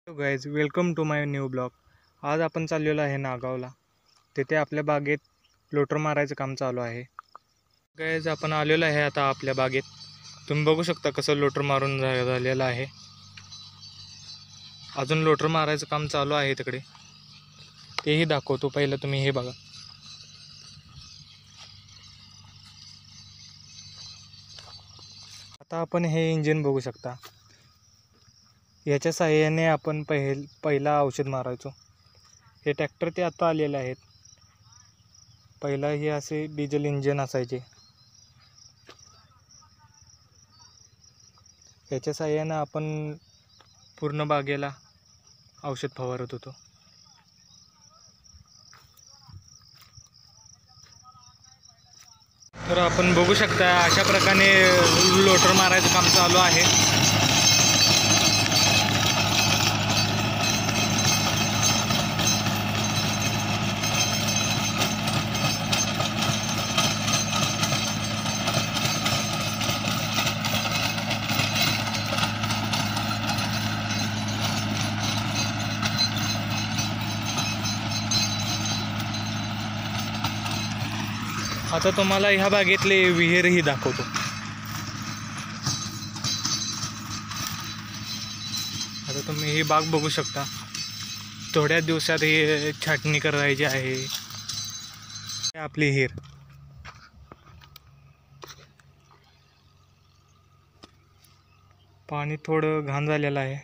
Hello guys, welcome to my new blog. आज आपण चाललेलो आहे नागावला. तिथे आपल्या बागेत लोटर मारायचं काम चालू आहे. गाईज, आपण आलेलो आहे आता आपल्या बागेत. तुम्ही बघू शकता कसं लोटर मारून झालेलं आहे. अजून लोटर मारायचं काम चालू आहे तिकडे, तेही दाखवतो. पहिलं तुम्ही हे बघा. आता आपण हे इंजिन बघू शकता. याच्या साहाय्याने आपण पहिला औषध मारायचो. हे ट्रॅक्टर ते आता आलेले आहेत. पहिला हे असे डिझेल इंजिन असायचे. याच्या साहाय्याने आपण पूर्ण बागेला औषध फवारत होतो. तर आपण बघू शकता अशा प्रकारे लोटर मारायचं काम चालू आहे. आता तुम्हाला ह्या बागेतले विहीरही दाखवतो. आता तुम्ही ही बाग बघू शकता. थोड्या दिवसात ही छाटणी करायची आहे. आपली विहीर. पाणी थोडं घाण झालेलं आहे.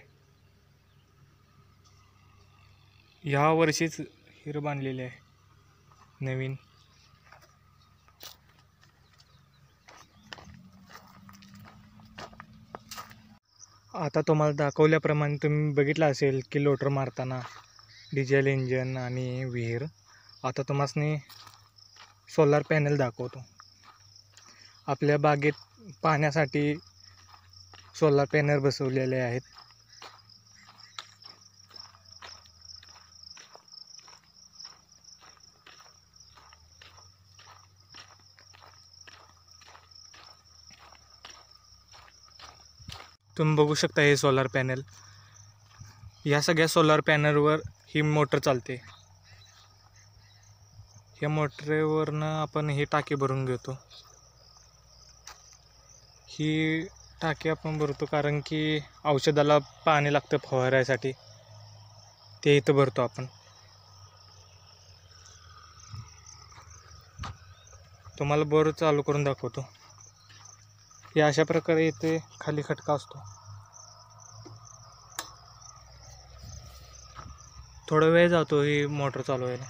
ह्या वर्षीच विहीर बांधलेली आहे नवीन. आता तुम्हाला दाखवल्याप्रमाणे तुम्ही बघितलं असेल की लोटर मारताना डिझेल इंजन आणि विहीर. आता तुम्हाला सोलार पॅनल दाखवतो. आपल्या बागेत पाण्यासाठी सोलार पॅनल बसवलेले आहेत. तुम्ही बघू शकता हे सोलार पॅनल. या सगळ्या सोलार पॅनलवर ही मोटर चालते. या मोटरवरनं आपण ही टाकी भरून घेतो. ही टाकी आपण भरतो कारण की औषधाला पाणी लागतं फवारायसाठी. ते इथं भरतो आपण. तुम्हाला बोर चालू करून दाखवतो. हे अशा प्रकारे इथे खाली खटका असतो. थोडा वेळ जातो ही मोटर चालू व्हायला.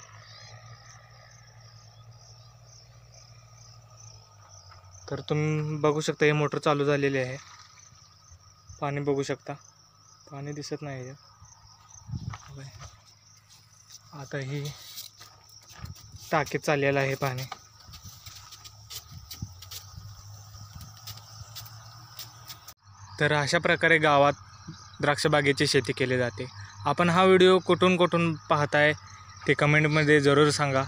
तर तुम्ही बघू शकता ही मोटर चालू झालेली आहे. पाणी बघू शकता. पाणी दिसत नाही. आता ही टाकीत चाललेलं आहे पाणी. तर अशा प्रकारे गावात द्राक्षबागेची शेती केली जाते. आपण हा व्हिडिओ कुठून पाहताय ते कमेंटमध्ये जरूर सांगा.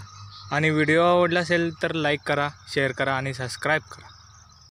आणि व्हिडिओ आवडला असेल तर लाईक करा, शेअर करा आणि सबस्क्राईब करा.